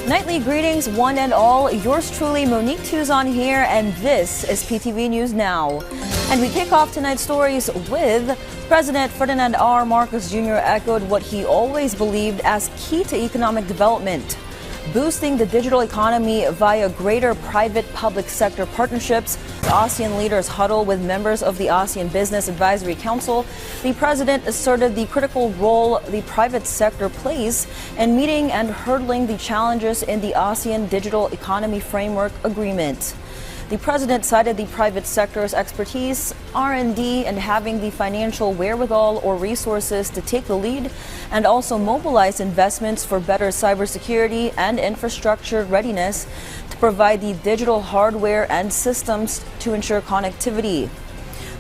Nightly greetings, one and all. Yours truly, Monique Tuzon here, and this is PTV News Now. And we kick off tonight's stories with President Ferdinand R. Marcos Jr. echoed what he always believed as key to economic development: boosting the digital economy via greater private-public sector partnerships. The ASEAN leaders huddle with members of the ASEAN Business Advisory Council. The president asserted the critical role the private sector plays in meeting and hurdling the challenges in the ASEAN Digital Economy Framework Agreement. The president cited the private sector's expertise, R&D, and having the financial wherewithal or resources to take the lead, and also mobilize investments for better cybersecurity and infrastructure readiness to provide the digital hardware and systems to ensure connectivity.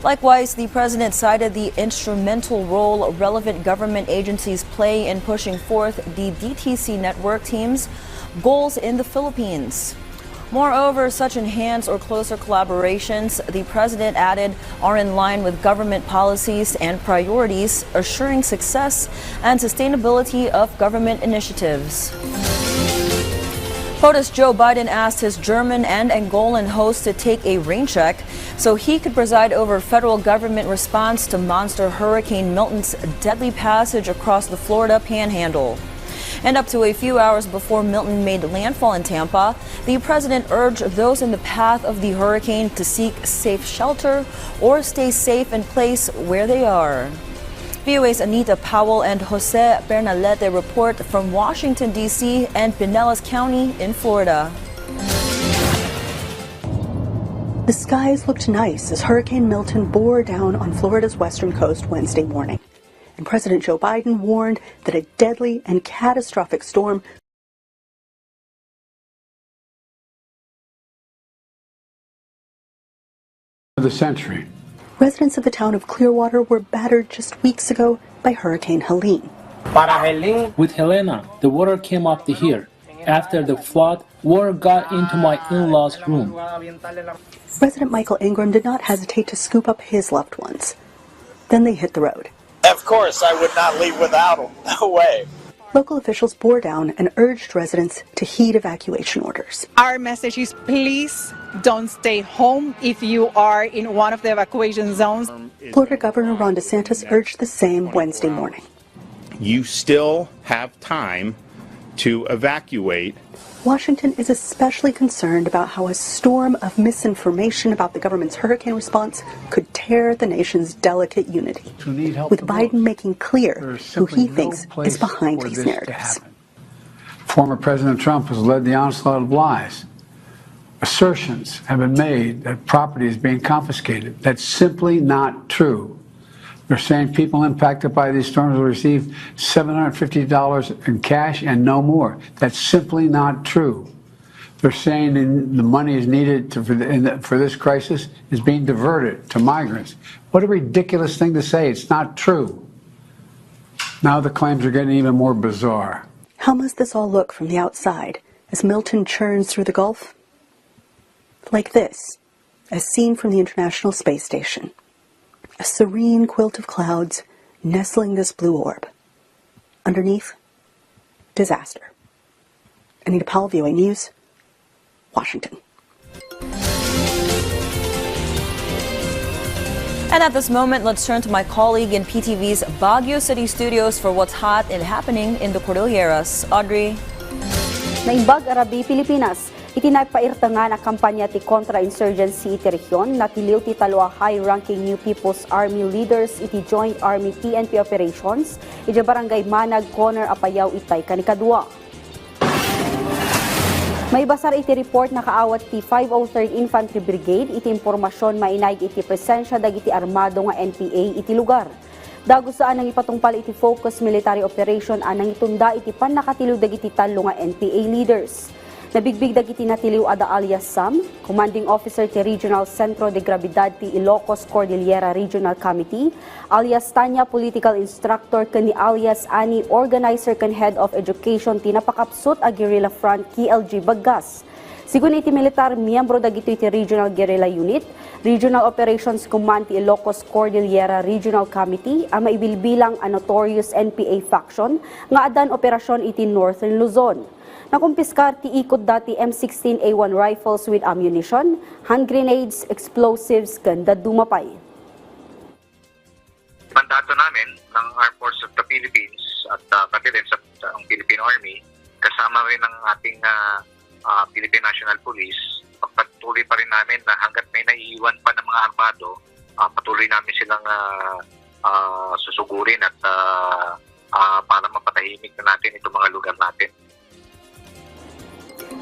Likewise, the president cited the instrumental role relevant government agencies play in pushing forth the DTC network team's goals in the Philippines. Moreover, such enhanced or closer collaborations, the president added, are in line with government policies and priorities, assuring success and sustainability of government initiatives. Potus Joe Biden asked his German and Angolan hosts to take a rain check so he could preside over federal government response to monster Hurricane Milton's deadly passage across the Florida Panhandle. And up to a few hours before Milton made landfall in Tampa, the president urged those in the path of the hurricane to seek safe shelter or stay safe in place where they are. VOA's Anita Powell and Jose Bernalete report from Washington, D.C. and Pinellas County in Florida. The skies looked nice as Hurricane Milton bore down on Florida's western coast Wednesday morning. And President Joe Biden warned that a deadly and catastrophic storm of the century. Residents of the town of Clearwater were battered just weeks ago by Hurricane Helene. With Helena, the water came up the hill. After the flood, water got into my in-laws' room. Resident Michael Ingram did not hesitate to scoop up his loved ones. Then they hit the road. Of course, I would not leave without them. No way. Local officials bore down and urged residents to heed evacuation orders. Our message is please don't stay home if you are in one of the evacuation zones. Florida Governor Ron DeSantis urged the same Wednesday morning. You still have time to evacuate. Washington is especially concerned about how a storm of misinformation about the government's hurricane response could tear the nation's delicate unity, with Biden making clear who he thinks is behind these narratives. Former President Trump has led the onslaught of lies. Assertions have been made that property is being confiscated. That's simply not true. They're saying people impacted by these storms will receive $750 in cash and no more. That's simply not true. They're saying the money is needed for this crisis is being diverted to migrants. What a ridiculous thing to say. It's not true. Now the claims are getting even more bizarre. How must this all look from the outside as Milton churns through the Gulf? Like this, as seen from the International Space Station. A serene quilt of clouds nestling this blue orb. Underneath, disaster. Anita Powell, VOA News, Washington. And at this moment, let's turn to my colleague in PTV's Baguio City studios for what's hot and happening in the Cordilleras. Audrey. Naimbag Arabi, Pilipinas. Itinagpairtangan ang kampanya ti kontra-insurgency iti rehiyon na tiliw ti talwa high-ranking New People's Army leaders iti Joint Army PNP operations iti barangay Manag, Corner, Apayao, itay kanikadwa. May basar iti report na kaawat ti 503rd Infantry Brigade iti impormasyon mainayg iti presensya dagiti armado nga NPA iti lugar. Dagusaan ang ipatungpal iti focus military operation anang itunda iti pannakatiliw dagiti talo nga NPA leaders. Nabigbig dagiti natiliw ada alias Sam, Commanding Officer ti Regional Centro de Gravidad ti Ilocos Cordillera Regional Committee, alias Tanya Political Instructor kani alias Ani Organizer kan Head of Education ti napakapsut a Guerrilla Front KLG Baggas. Sigun iti militar, miyembro dagito iti Regional Guerrilla Unit, Regional Operations Command ti Ilocos Cordillera Regional Committee, ang maibilbilang a notorious NPA faction, nga adan operasyon iti Northern Luzon. Nakumpiskar ti ikot dati M16A1 rifles with ammunition, hand grenades, explosives, ganda dumapay. Mandato namin ng Armed Forces of the Philippines at pati rin sa Philippine Army, kasama rin ng ating Philippine National Police, patuloy pa rin namin na hanggat may naiiwan pa ng mga armado, patuloy namin silang susugurin at para mapatahimik na natin itong mga lugar natin.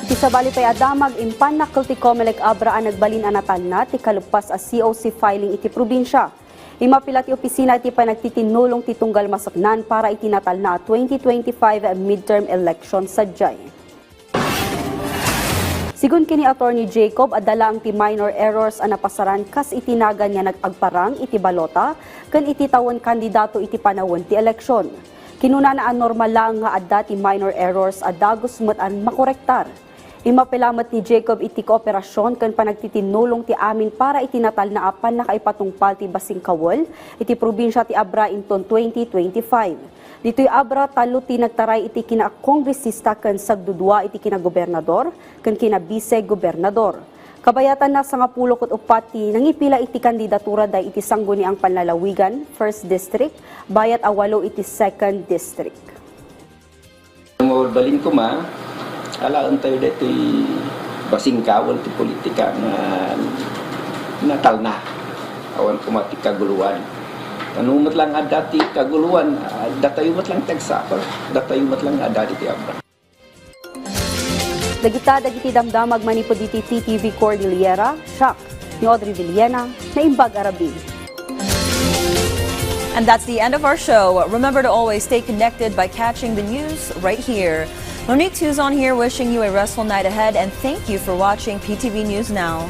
Iti sa Balipay adamag impan nakkel ti Comelec-Abra ang nagbalin anatan na ti kaluppas a COC filing iti probinsya. Imapila ti opisina iti panagtitinulong ti tunggal masaknan para itinatal na 2025 midterm election sadyay. Sigun kini Attorney Jacob, adala ang ti minor errors a napasaran kas itinagan niya nag-agparang iti balota ken iti tawon kandidato iti panawon ti eleksyon. Kinuna na ang normal lang nga adda ti minor errors adagos metan makorektar. Imapilamat ni Jacob iti kooperasyon ken panagtitinulong ti amin para itinatal na apan nakaipatungpal ti basing kawol iti probinsya ti Abra inton 2025. Dito'y Abra talo ti nagtaray iti kina-kongresista ken sagdudwa iti kina-gobernador ken kina-bise-gobernador. Kabayatan na sa 14 ti nangipila iti kandidatura day iti sangguni ang Panlalawigan, 1st District, bayat awalo iti 2nd District. Balin ko alaan tayo dito basing kawal ti politika na natal na. Awan ko mati kaguluan. Anumat lang dati kaguluan, datayo mat lang tagsapar, datayo mat lang dati ti Abra. Dagiti damdamag manipod iti PTV Cordillera, Shock, ni Audrey Villena, na Imbag Arabi. And that's the end of our show. Remember to always stay connected by catching the news right here. Monique Tuzon here wishing you a restful night ahead and thank you for watching PTV News Now.